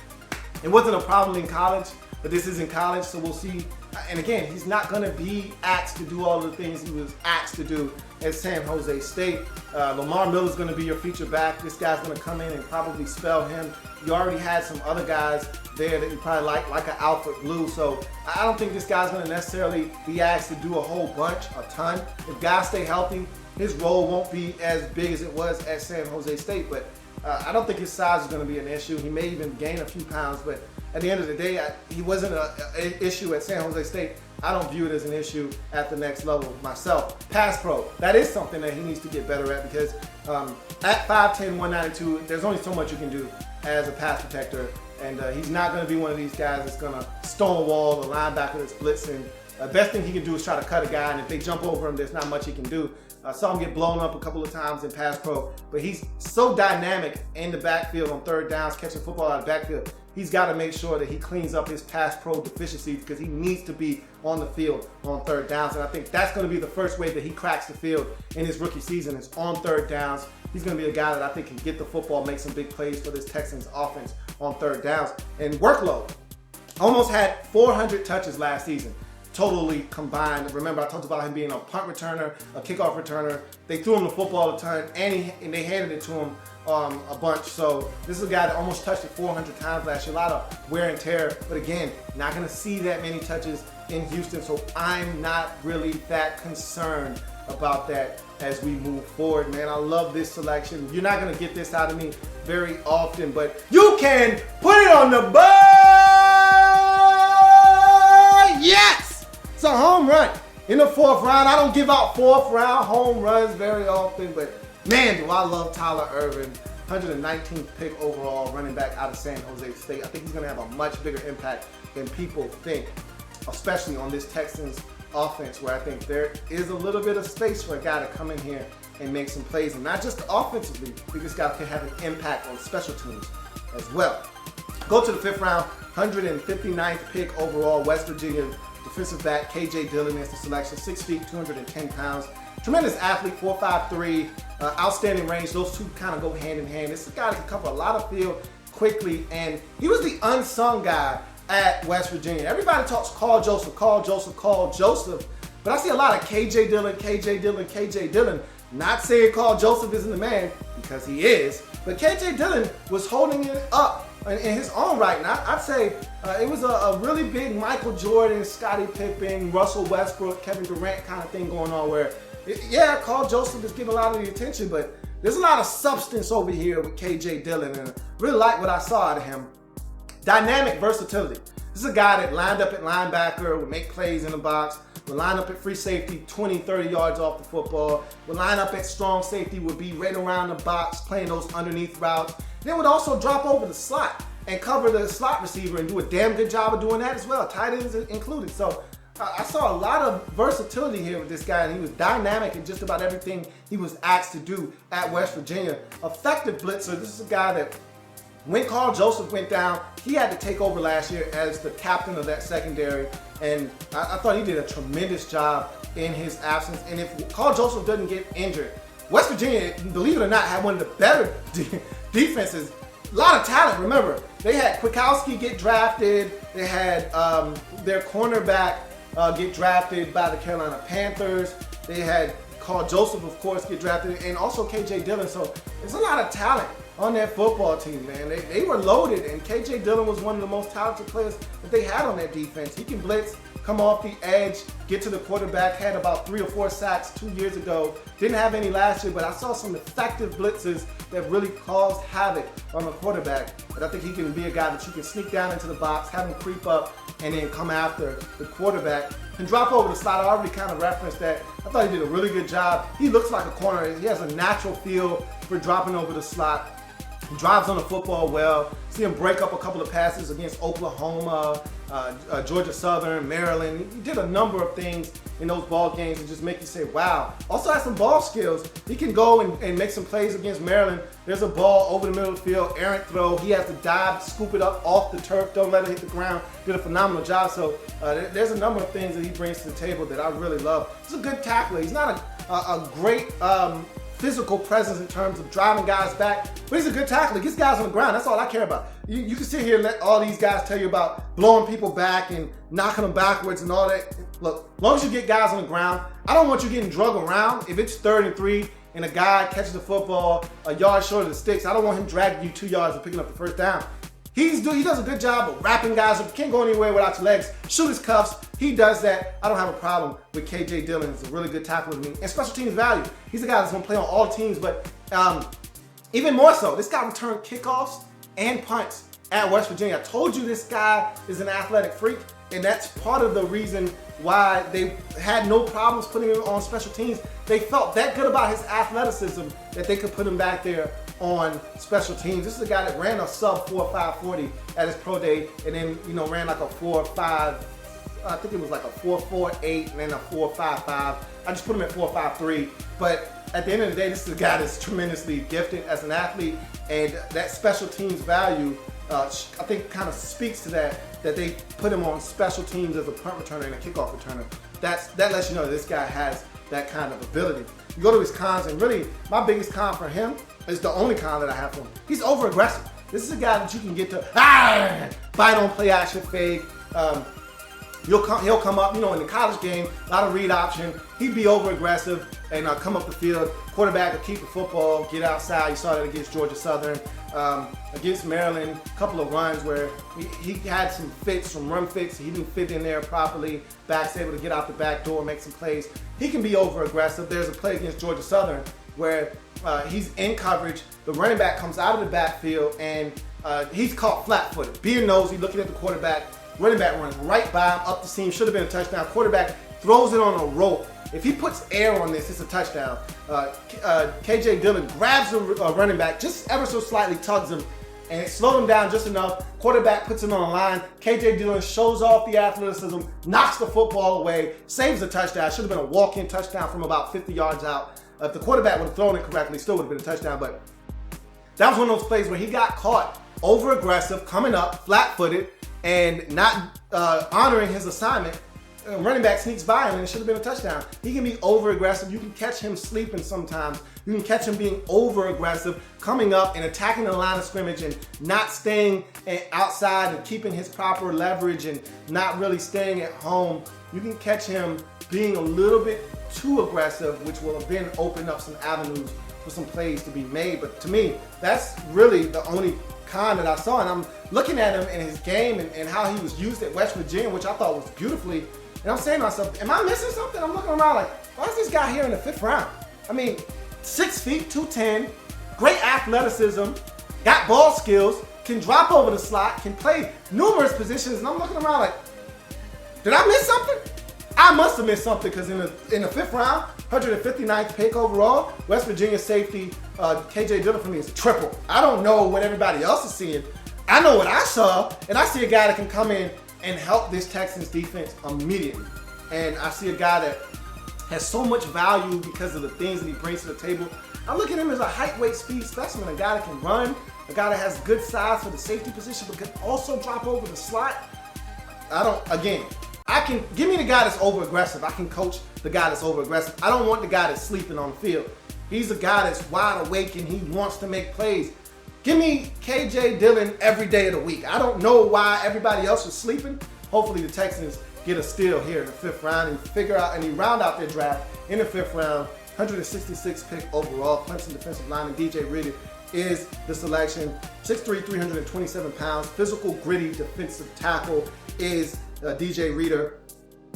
it wasn't a problem in college, but this is in college, so we'll see. And again, he's not going to be asked to do all the things he was asked to do at San Jose State. Lamar Miller's going to be your feature back. This guy's going to come in and probably spell him. You already had some other guys there that you probably like an Alfred Blue. So I don't think this guy's going to necessarily be asked to do a whole bunch, a ton. If guys stay healthy, his role won't be as big as it was at San Jose State. But I don't think his size is going to be an issue. He may even gain a few pounds, but at the end of the day, he wasn't an issue at San Jose State. I don't view it as an issue at the next level myself. Pass pro, that is something that he needs to get better at, because at 5'10", 192, there's only so much you can do as a pass protector. And he's not going to be one of these guys that's going to stonewall the linebacker that's blitzing. Best thing he can do is try to cut a guy, and if they jump over him, there's not much he can do. I saw him get blown up a couple of times in pass pro, but he's so dynamic in the backfield on third downs, catching football out of the backfield. He's got to make sure that he cleans up his pass pro deficiencies, because he needs to be on the field on third downs. And I think that's going to be the first way that he cracks the field in his rookie season, is on third downs. He's going to be a guy that I think can get the football, make some big plays for this Texans offense on third downs. And workload. Almost had 400 touches last season. Totally combined. Remember, I talked about him being a punt returner, a kickoff returner. They threw him the football a ton, and they handed it to him a bunch. So this is a guy that almost touched it 400 times last year. A lot of wear and tear, but again, not going to see that many touches in Houston. So I'm not really that concerned about that as we move forward, man. I love this selection. You're not going to get this out of me very often, but you can put it on the board. Yes! It's a home run in the 4th round. I don't give out 4th round home runs very often, but man, do I love Tyler Ervin. 119th pick overall, running back out of San Jose State. I think he's going to have a much bigger impact than people think, especially on this Texans offense, where I think there is a little bit of space for a guy to come in here and make some plays, and not just offensively. I think this guy can have an impact on special teams as well. Go to the 5th round, 159th pick overall, West Virginia defensive back KJ Dillon is the selection. 6 feet, 210 pounds. Tremendous athlete, 4'5", outstanding range. Those two kind of go hand in hand. This is a guy that can cover a lot of field quickly, and he was the unsung guy at West Virginia. Everybody talks Carl Joseph, but I see a lot of KJ Dillon. Not saying Carl Joseph isn't the man, because he is, but KJ Dillon was holding it up in his own right. And I'd say it was a really big Michael Jordan, Scottie Pippen, Russell Westbrook, Kevin Durant kind of thing going on, where, yeah, Carl Joseph is getting a lot of the attention, but there's a lot of substance over here with KJ Dillon, and I really like what I saw out of him. Dynamic versatility. This This is a guy that lined up at linebacker, would make plays in the box, would line up at free safety 20, 30 yards off the football, would line up at strong safety, would be right around the box playing those underneath routes, then would also drop over the slot and cover the slot receiver and do a damn good job of doing that as well, tight ends included. So I saw a lot of versatility here with this guy, and he was dynamic in just about everything he was asked to do at West Virginia. Effective blitzer. This is a guy that when Carl Joseph went down, he had to take over last year as the captain of that secondary, and I thought he did a tremendous job in his absence. And if Carl Joseph doesn't get injured, West Virginia, believe it or not, had one of the better defenses. A lot of talent. Remember, they had Kwiatkowski get drafted. They had their cornerback get drafted by the Carolina Panthers. They had Carl Joseph, of course, get drafted, and also KJ Dillon. So there's a lot of talent on that football team, man. They were loaded, and KJ Dillon was one of the most talented players that they had on that defense. He can blitz, come off the edge, get to the quarterback, had about 3 or 4 sacks 2 years ago. Didn't have any last year, but I saw some effective blitzes that really caused havoc on the quarterback. But I think he can be a guy that you can sneak down into the box, have him creep up, and then come after the quarterback. Can drop over the slot. I already kind of referenced that. I thought he did a really good job. He looks like a corner. He has a natural feel for dropping over the slot. He drives on the football well. See him break up a couple of passes against Oklahoma, Georgia Southern, Maryland. He did a number of things in those ball games and just make you say, wow. Also has some ball skills. He can go and make some plays against Maryland. There's a ball over the middle of the field, errant throw. He has to dive, scoop it up off the turf, don't let it hit the ground. Did a phenomenal job. So there's a number of things that he brings to the table that I really love. He's a good tackler. He's not a great physical presence in terms of driving guys back, but he's a good tackler. He gets guys on the ground. That's all I care about. You can sit here and let all these guys tell you about blowing people back and knocking them backwards and all that. Look, as long as you get guys on the ground, I don't want you getting drug around. If it's 3rd and 3 and a guy catches the football a yard short of the sticks, I don't want him dragging you 2 yards and picking up the first down. He does a good job of wrapping guys up. You can't go anywhere without your legs. Shoot his cuffs. He does that. I don't have a problem with KJ Dillon. He's a really good tackler with me. And special teams value. He's a guy that's going to play on all teams, but even more so, this guy returned kickoffs and punts at West Virginia. I told you this guy is an athletic freak, and that's part of the reason why they had no problems putting him on special teams. They felt that good about his athleticism that they could put him back there on special teams. This is a guy that ran a sub 4.5 40 at his pro day, and then ran like a 4.5. I think it was like a 4.48 and then a 4.55. I just put him at 4.53. But at the end of the day, this is a guy that's tremendously gifted as an athlete, and that special teams value, I think, kind of speaks to that they put him on special teams as a punt returner and a kickoff returner. That lets you know that this guy has that kind of ability. You go to his cons, and really, my biggest con for him is the only con that I have for him. He's over aggressive. This is a guy that you can get to bite on, play action fake. He'll come up, in the college game, a lot of read option. He'd be over aggressive and come up the field. Quarterback will keep the football, get outside. You saw that against Georgia Southern. Against Maryland, a couple of runs where he had some fits, some run fits. He didn't fit in there properly. Back's able to get out the back door, make some plays. He can be over aggressive. There's a play against Georgia Southern where he's in coverage. The running back comes out of the backfield and he's caught flat-footed. Being nosy, looking at the quarterback. Running back runs right by him, up the seam, should have been a touchdown. Quarterback throws it on a rope. If he puts air on this, it's a touchdown. KJ Dillon grabs the running back, just ever so slightly tugs him, and it slowed him down just enough. Quarterback puts him on the line. KJ Dillon shows off the athleticism, knocks the football away, saves the touchdown. Should have been a walk-in touchdown from about 50 yards out. If the quarterback would have thrown it correctly, still would have been a touchdown, but that was one of those plays where he got caught over-aggressive, coming up, flat-footed, and not honoring his assignment. Running back sneaks by him and it should have been a touchdown. He can be over aggressive. You can catch him sleeping sometimes. You can catch him being over aggressive, coming up and attacking the line of scrimmage and not staying outside and keeping his proper leverage and not really staying at home. You can catch him being a little bit too aggressive, which will then open up some avenues for some plays to be made. But to me, that's really the only con that I saw. And I'm looking at him in his game and how he was used at West Virginia, which I thought was beautifully. And I'm saying to myself, am I missing something? I'm looking around like, why is this guy here in the 5th round? I mean, 6 feet, 210, great athleticism, got ball skills, can drop over the slot, can play numerous positions, and I'm looking around like, did I miss something? I must have missed something because in the 5th round, 159th pick overall, West Virginia safety KJ Dillon for me is a triple. I don't know what everybody else is seeing. I know what I saw, and I see a guy that can come in and help this Texans defense immediately. And I see a guy that has so much value because of the things that he brings to the table. I look at him as a height, weight, speed specimen, a guy that can run, a guy that has good size for the safety position, but can also drop over the slot. Give me the guy that's over aggressive. I can coach the guy that's over aggressive. I don't want the guy that's sleeping on the field. He's a guy that's wide awake and he wants to make plays. Give me KJ Dillon every day of the week. I don't know why everybody else is sleeping. Hopefully the Texans get a steal here in the 5th round and round out their draft in the 5th round. 166th pick overall. Clemson defensive lineman DJ Reader is the selection. 6'3", 327 pounds. Physical, gritty defensive tackle is DJ Reader.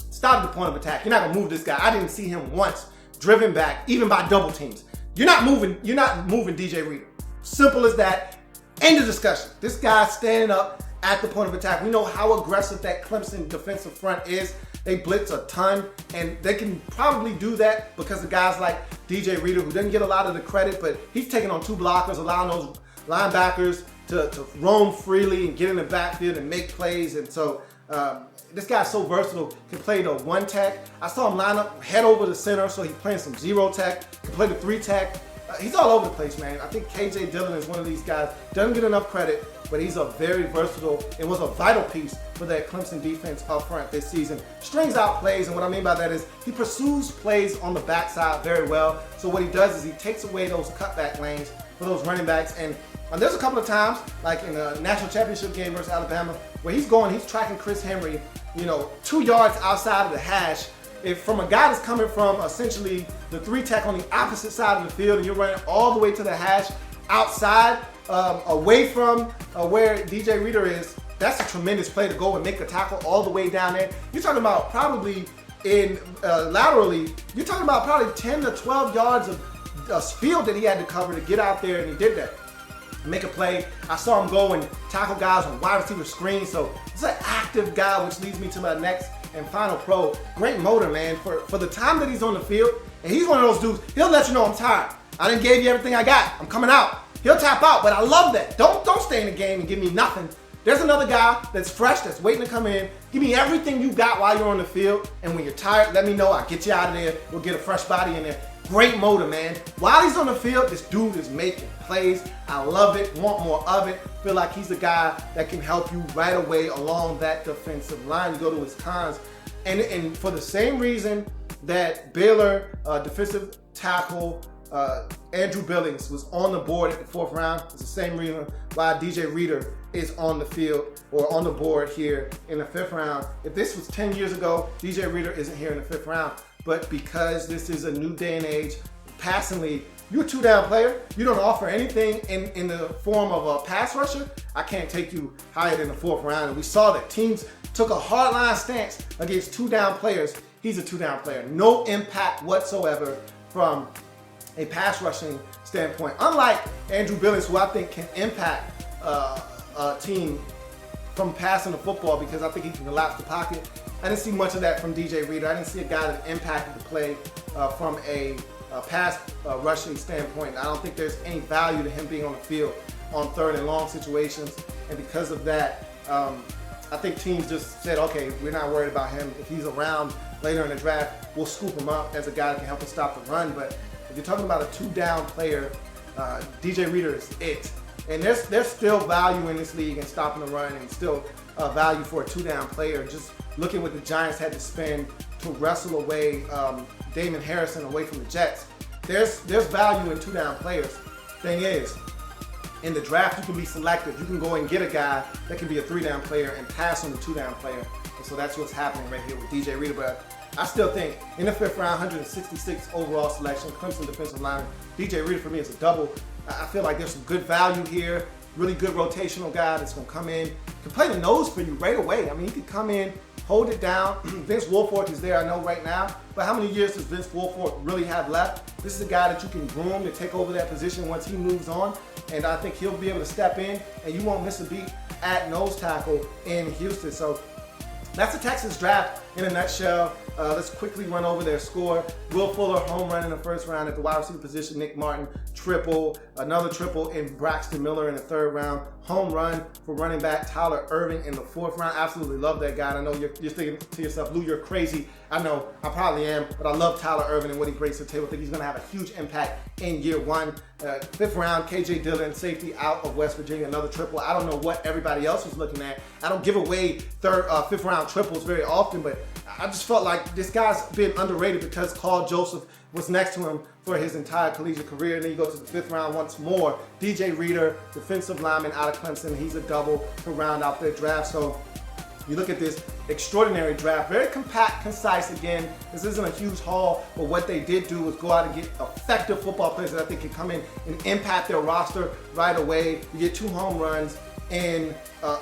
Stop the point of attack. You're not gonna move this guy. I didn't see him once driven back, even by double teams. You're not moving DJ Reader. Simple as that. End of discussion. This guy's standing up at the point of attack. We know how aggressive that Clemson defensive front is. They blitz a ton, and they can probably do that because of guys like DJ Reader, who doesn't get a lot of the credit, but he's taking on 2 blockers, allowing those linebackers to roam freely and get in the backfield and make plays. And so this guy's so versatile. Can play the 1 tech. I saw him line up, head over the center, so he's playing some 0 tech. Can play the 3 tech. He's all over the place, man. I think KJ Dillon is one of these guys. Doesn't get enough credit, but he's a very versatile and was a vital piece for that Clemson defense up front this season. Strings out plays, and what I mean by that is he pursues plays on the backside very well. So what he does is he takes away those cutback lanes for those running backs. And there's a couple of times, like in the national championship game versus Alabama, where he's tracking Chris Henry, 2 yards outside of the hash. If from a guy that's coming from essentially the 3 tech on the opposite side of the field and you're running all the way to the hash outside, away from where DJ Reader is, that's a tremendous play to go and make a tackle all the way down there. You're talking about probably laterally, you're talking about probably 10 to 12 yards of field that he had to cover to get out there, and he did that. Make a play. I saw him go and tackle guys on wide receiver screens. So he's an active guy, which leads me to my next and final pro. Great motor, man. For the time that he's on the field, and he's one of those dudes, he'll let you know I'm tired. I done gave you everything I got. I'm coming out. He'll tap out, but I love that. Don't stay in the game and give me nothing. There's another guy that's fresh, that's waiting to come in. Give me everything you got while you're on the field, and when you're tired, let me know. I'll get you out of there. We'll get a fresh body in there. Great motor, man. While he's on the field, this dude is making plays. I love it, want more of it. Feel like he's the guy that can help you right away along that defensive line. You go to his cons. And for the same reason that Baylor defensive tackle Andrew Billings was on the board at the 4th round, it's the same reason why DJ Reader is on the field or on the board here in the 5th round. If this was 10 years ago, DJ Reader isn't here in the 5th round. But because this is a new day and age, passingly, you're a 2-down player. You don't offer anything in the form of a pass rusher. I can't take you higher than the 4th round. And we saw that teams took a hardline stance against 2-down players. He's a 2-down player. No impact whatsoever from a pass rushing standpoint. Unlike Andrew Billings, who I think can impact a team from passing the football because I think he can collapse the pocket. I didn't see much of that from DJ Reader. I didn't see a guy that impacted the play from a pass rushing standpoint. I don't think there's any value to him being on the field on 3rd and long situations. And because of that, I think teams just said, okay, we're not worried about him. If he's around later in the draft, we'll scoop him up as a guy that can help us stop the run. But if you're talking about a 2-down player, DJ Reader is it. And there's still value in this league in stopping the run, and still value for a 2-down player. Just looking what the Giants had to spend to wrestle away Damon Harrison away from the Jets. There's value in 2-down players. Thing is, in the draft, you can be selective. You can go and get a guy that can be a 3-down player and pass on the 2-down player. And so that's what's happening right here with DJ Reader. But I still think in the 5th round, 166 overall selection, Clemson defensive lineman, DJ Reader for me is a double. I feel like there's some good value here. Really good rotational guy that's going to come in, can play the nose for you right away. I mean, he could come in, hold it down. Vince Wilfork is there, I know right now, but how many years does Vince Wilfork really have left? This is a guy that you can groom to take over that position once he moves on, and I think he'll be able to step in, and you won't miss a beat at nose tackle in Houston. So that's the Texans draft in a nutshell. Let's quickly run over their score. Will Fuller, home run in the first round at the wide receiver position. Nick Martin, triple. Another triple in Braxton Miller in the third round. Home run for running back Tyler Irving in the fourth round. Absolutely love that guy. And I know you're thinking to yourself, Lou, you're crazy. I know, I probably am, but I love Tyler Irving and what he brings to the table. I think he's going to have a huge impact in year one. Fifth round, KJ Dillon, safety out of West Virginia, another triple. I don't know what everybody else was looking at. I don't give away fifth round triples very often, but I just felt like this guy's been underrated because Carl Joseph was next to him for his entire collegiate career. And then you go to the fifth round once more. DJ Reader, defensive lineman out of Clemson. He's a double to round out their draft. So you look at this extraordinary draft, very compact, concise. Again, this isn't a huge haul, but what they did do was go out and get effective football players that I think can come in and impact their roster right away. You get 2 home runs in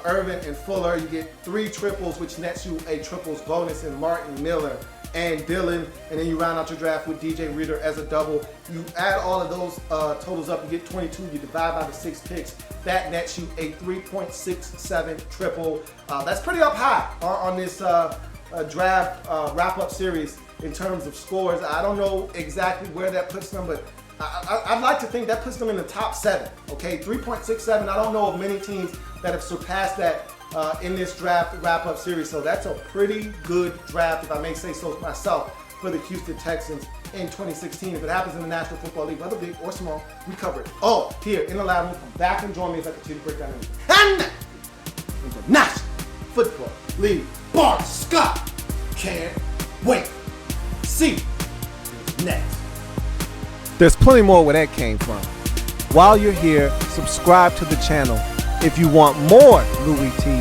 Irvin and Fuller. You get 3 triples, which nets you a triples bonus in Martin, Miller, and Dillon, and then you round out your draft with DJ Reader as a double. You add all of those totals up, you get 22. You divide by the 6 picks. That nets you a 3.67 triple. That's pretty up high on this draft wrap-up series in terms of scores. I don't know exactly where that puts them, but I'd like to think that puts them in the top 7. Okay, 3.67. I don't know of many teams that have surpassed that in this draft wrap-up series. So that's a pretty good draft, if I may say so myself, for the Houston Texans in 2016. If it happens in the National Football League, whether big or small, we cover it all here in the lab room. Come back and join me as I continue to break down and in the National Football League. Bart Scott can't wait. See you next. There's plenty more where that came from. While you're here, subscribe to the channel. If you want more Louie T,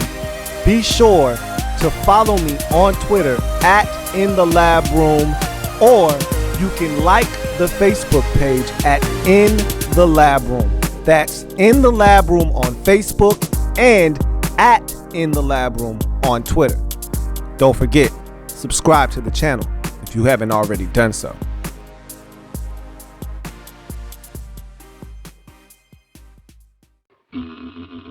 be sure to follow me on Twitter at InTheLabRoom, or you can like the Facebook page at In The Lab Room. That's In The Lab Room on Facebook and at In The Lab Room on Twitter. Don't forget, subscribe to the channel if you haven't already done so. Mm-hmm.